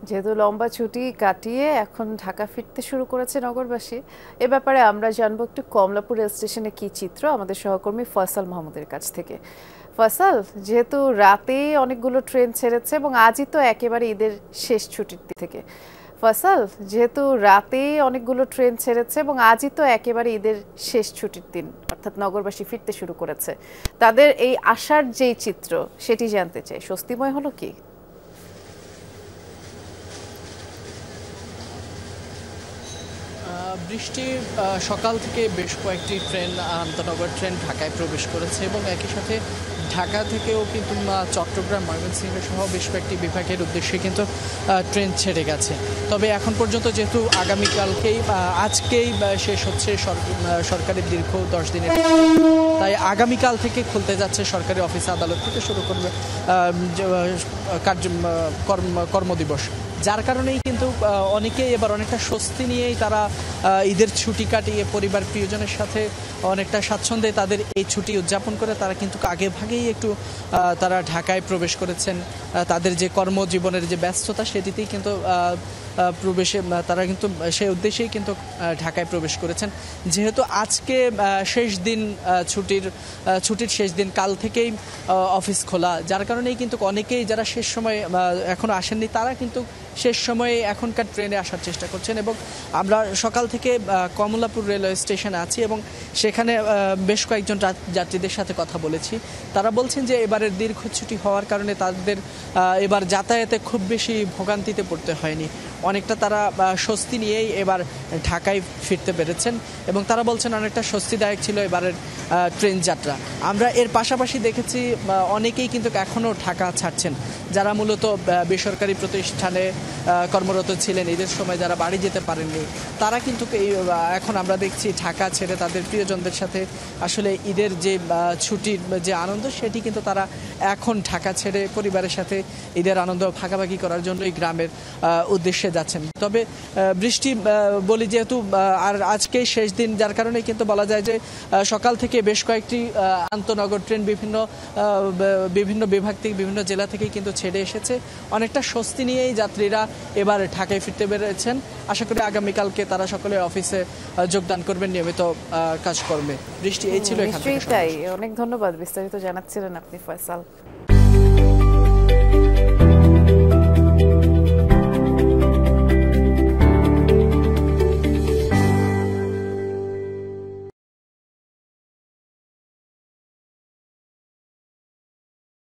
যেহেতু লম্বা ছুটি কাটিয়ে এখন ঢাকা ফিরতে শুরু করেছে নগরবাসী, এ ব্যাপারে আমরা জানবো একটু কমলাপুর রেল স্টেশনে কি চিত্র আমাদের সহকর্মী ফয়সাল মাহমুদের কাছ থেকে। ফয়সাল, যেহেতু রাতে অনেকগুলো ট্রেন ছেড়েছে এবং আজই তো একেবারে ঈদের শেষ ছুটির থেকে, ফয়সাল যেহেতু রাতে অনেকগুলো ট্রেন ছেড়েছে এবং আজই তো একেবারে ঈদের শেষ ছুটির দিন, অর্থাৎ নগরবাসী ফিরতে শুরু করেছে, তাদের এই আশার যেই চিত্র সেটি জানতে চাই। স্বস্তিময় হলো কি? বৃষ্টি সকাল থেকে বেশ কয়েকটি ট্রেন, আন্তনগর ট্রেন ঢাকায় প্রবেশ করেছে এবং একই সাথে ঢাকা থেকেও কিন্তু চট্টগ্রাম, ময়মনসিংহ সহ বেশ কয়েকটি বিভাগের উদ্দেশ্যে কিন্তু ট্রেন ছেড়ে গেছে। তবে এখন পর্যন্ত যেহেতু আগামীকালকেই আজকেই শেষ হচ্ছে সরকারের দীর্ঘ 10 দিনের, তাই আগামীকাল থেকে খুলতে যাচ্ছে সরকারি অফিস আদালত থেকে শুরু করবে কর্মদিবস। যার কারণেই কিন্তু অনেকেই এবার অনেকটা স্বস্তি নিয়েই তারা ঈদের ছুটি কাটিয়ে পরিবার প্রিয়জনের সাথে অনেকটা স্বাচ্ছন্দ্যে তাদের এই ছুটি উদযাপন করে তারা কিন্তু আগে ভাগেই একটু তারা ঢাকায় প্রবেশ করেছেন। তাদের যে কর্মজীবনের যে ব্যস্ততা সেটিতেই কিন্তু প্রবেশে তারা কিন্তু সেই উদ্দেশ্যেই কিন্তু ঢাকায় প্রবেশ করেছেন। যেহেতু আজকে শেষ দিন, ছুটির শেষ দিন, কাল থেকেই অফিস খোলা, যার কারণেই কিন্তু অনেকেই যারা শেষ সময় এখনো আসেননি তারা কিন্তু শেষ সময়ে এখনকার ট্রেনে আসার চেষ্টা করছেন। এবং আমরা সকাল থেকে কমলাপুর রেলওয়ে স্টেশনে আছি এবং সেখানে বেশ কয়েকজন যাত্রীদের সাথে কথা বলেছি। তারা বলছেন যে এবারের দীর্ঘ ছুটি হওয়ার কারণে তাদের এবার যাতায়াতে খুব বেশি ভোগান্তিতে পড়তে হয়নি, অনেকটা তারা স্বস্তি নিয়েই এবার ঢাকায় ফিরতে পেরেছেন এবং তারা বলছেন অনেকটা স্বস্তিদায়ক ছিল এবারের ট্রেন যাত্রা। আমরা এর পাশাপাশি দেখেছি অনেকেই কিন্তু এখনও ঢাকা ছাড়ছেন, যারা মূলত বেসরকারি প্রতিষ্ঠানে কর্মরত ছিলেন, ঈদের সময় যারা বাড়ি যেতে পারেননি, তারা কিন্তু এখন আমরা দেখছি ঢাকা ছেড়ে তাদের প্রিয়জনদের সাথে আসলে ঈদের যে ছুটির যে আনন্দ সেটি কিন্তু তারা এখন ঢাকা ছেড়ে পরিবারের সাথে ঈদের আনন্দ ভাগাভাগি করার জন্য এই গ্রামের উদ্দেশ্যে যাচ্ছেন। তবে বৃষ্টি বলি যেহেতু আর আজকে শেষ দিন, যার কারণে কিন্তু বলা যায় যে সকাল থেকে বেশ কয়েকটি আন্তনগর ট্রেন বিভিন্ন বিভাগ থেকে, বিভিন্ন জেলা থেকে কিন্তু ছেড়ে এসেছে। অনেকটা স্বস্তি নিয়েই যাত্রীরা এবার ঢাকায় ফিরতে পেরেছেন। আশা করি আগামীকালকে তারা সকলে অফিসে যোগদান করবেন নিয়মিত কাজকর্মে। বৃষ্টি এই ছিল এখান থেকে। তাই অনেক ধন্যবাদ, বিস্তারিত জানাচ্ছিলেন আপনি ফয়সাল।